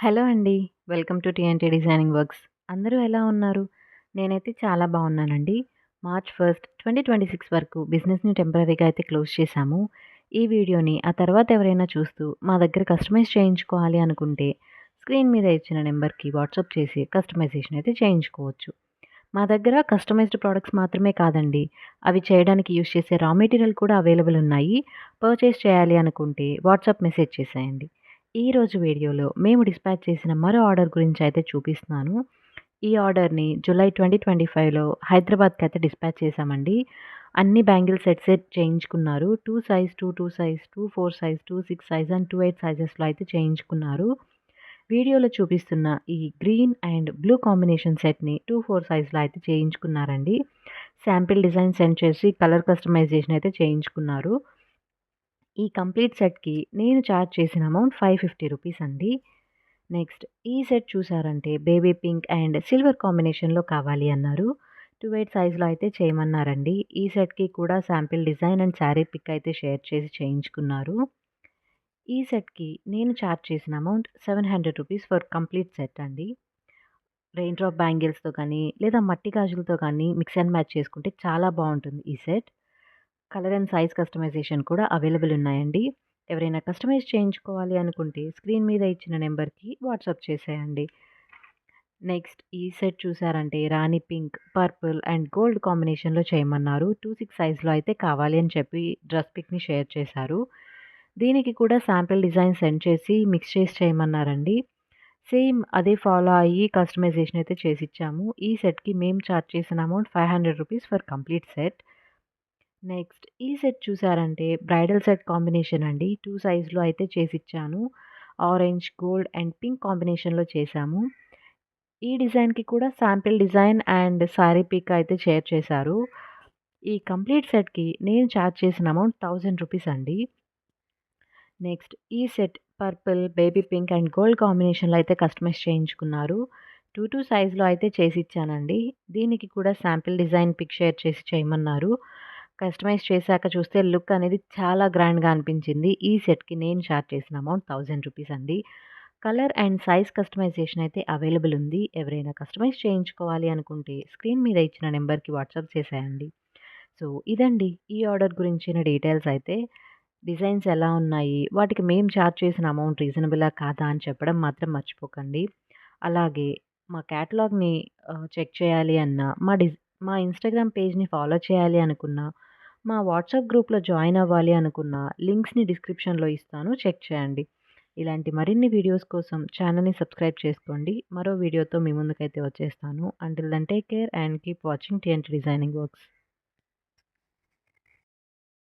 Hello అండి. Welcome to TNT designing works. అందరూ ఎలా ఉన్నారు? నేనైతే చాలా బాగున్నానండి. మార్చ్ 1, 2026 వరకు బిజినెస్‌ని టెంపరరీగా అయితే క్లోజ్ చేశాము. ఈ వీడియోని ఆ తర్వాత ఎవరైనా చూస్తూ మా దగ్గర కస్టమైజ్ చేయించుకోవాలి అనుకుంటే స్క్రీన్ మీద ఇచ్చిన నెంబర్‌కి వాట్సాప్ చేసి కస్టమైజేషన్ అయితే చేయించుకోవచ్చు. మా దగ్గర కస్టమైజ్డ్ ప్రొడక్ట్స్ మాత్రమే కాదండి. అవి చేయడానికి యూజ్ చేసే రా మెటీరియల్ కూడా అవైలబుల్ ఉన్నాయి. పర్చేస్ చేయాలి అనుకుంటే వాట్సాప్ మెసేజ్ చేసేయండి. ఈరోజు వీడియోలో మేము డిస్పాచ్ చేసిన మరో ఆర్డర్ గురించి అయితే చూపిస్తున్నాను. ఈ ఆర్డర్‌ని జులై 2025లో హైదరాబాద్‌కైతే డిస్పాచ్ చేశామండి. అన్ని బ్యాంగిల్ సెట్సే చేయించుకున్నారు. 2 size, 2 size, 4 size, 6 size and 8 సైజెస్‌లో అయితే చేయించుకున్నారు. వీడియోలో చూపిస్తున్న ఈ గ్రీన్ అండ్ బ్లూ కాంబినేషన్ సెట్‌ని 4 సైజ్‌లో అయితే చేయించుకున్నారండి. శాంపిల్ డిజైన్ సెండ్ చేసి కలర్ కస్టమైజేషన్ అయితే చేయించుకున్నారు. ఈ కంప్లీట్ సెట్‌కి నేను చార్జ్ చేసిన అమౌంట్ ₹550 అండి. నెక్స్ట్ ఈ సెట్ చూసారంటే బేబీ పింక్ అండ్ సిల్వర్ కాంబినేషన్‌లో కావాలి అన్నారు. 28 సైజ్‌లో అయితే చేయమన్నారండి. ఈ సెట్‌కి కూడా sample design and sari pick అయితే షేర్ చేసి చేయించుకున్నారు. ఈ సెట్‌కి నేను చార్జ్ చేసిన అమౌంట్ ₹700 ఫర్ కంప్లీట్ సెట్ అండి. రెయిన్ డ్రాప్ బ్యాంగిల్స్‌తో కానీ, లేదా మట్టి గాజులతో కానీ మిక్స్ అండ్ మ్యాచ్ చేసుకుంటే చాలా బావుంటుంది ఈ set. Colour and size customisation కూడా అవైలబుల్ ఉన్నాయండి. ఎవరైనా కస్టమైజ్ చేయించుకోవాలి అనుకుంటే స్క్రీన్ మీద ఇచ్చిన నెంబర్‌కి వాట్సాప్ చేసేయండి. నెక్స్ట్ ఈ సెట్ చూసారంటే రాణి పింక్, పర్పుల్ అండ్ గోల్డ్ కాంబినేషన్‌లో చేయమన్నారు. 26 సైజ్‌లో అయితే కావాలి అని చెప్పి డ్రెస్ పిక్‌ని షేర్ చేశారు. దీనికి కూడా శాంపిల్ డిజైన్ సెండ్ చేసి మిక్స్ చేసి చేయమన్నారండి. సేమ్ అదే ఫాలో అయ్యి కస్టమైజేషన్ అయితే చేసిచ్చాము. ఈ సెట్‌కి మేము చార్జ్ చేసిన amount ₹500 for complete set. Next ఈ సెట్ చూసారంటే బ్రైడల్ సెట్ కాంబినేషన్ అండి. 2 సైజ్‌లో అయితే చేసిచ్చాను. ఆరెంజ్, గోల్డ్ అండ్ పింక్ కాంబినేషన్‌లో చేశాము. ఈ డిజైన్‌కి కూడా sample design and sari pick అయితే షేర్ చేశారు. ఈ కంప్లీట్ సెట్‌కి నేను చార్జ్ చేసిన అమౌంట్ ₹1000 అండి. నెక్స్ట్ ఈ set purple, baby pink and gold కాంబినేషన్‌లో అయితే కస్టమైజ్ చేయించుకున్నారు. 2 సైజ్‌లో అయితే చేసిచ్చానండి. దీనికి కూడా శాంపిల్ డిజైన్ పిక్ షేర్ చేసి చేయమన్నారు. కస్టమైజ్ చేశాక చూస్తే లుక్ అనేది చాలా గ్రాండ్‌గా అనిపించింది. ఈ సెట్‌కి నేను చార్జ్ చేసిన అమౌంట్ ₹1000 అండి. కలర్ అండ్ సైజ్ కస్టమైజేషన్ అయితే అవైలబుల్ ఉంది. ఎవరైనా కస్టమైజ్ చేయించుకోవాలి అనుకుంటే స్క్రీన్ మీద ఇచ్చిన నెంబర్‌కి వాట్సాప్ చేసేయండి. సో, ఇదండి ఈ ఆర్డర్ గురించిన డీటెయిల్స్ అయితే. డిజైన్స్ ఎలా ఉన్నాయి? వాటికి మేము చార్జ్ చేసిన అమౌంట్ రీజనబులా కాదా అని చెప్పడం మాత్రం మర్చిపోకండి. అలాగే మా కేటలాగ్‌ని చెక్ చేయాలి అన్నా, మా ఇన్‌స్టాగ్రామ్ పేజ్‌ని ఫాలో చేయాలి అనుకున్నా, మా వాట్సాప్ గ్రూప్‌లో జాయిన్ అవ్వాలి అనుకున్నా లింక్స్‌ని డిస్క్రిప్షన్‌లో ఇస్తాను. చెక్ చేయండి. ఇలాంటి మరిన్ని వీడియోస్ కోసం ఛానల్‌ని సబ్స్క్రైబ్ చేసుకోండి. మరో వీడియోతో మీ ముందుకైతే వచ్చేస్తాను. Until then take care and keep watching TNT designing works.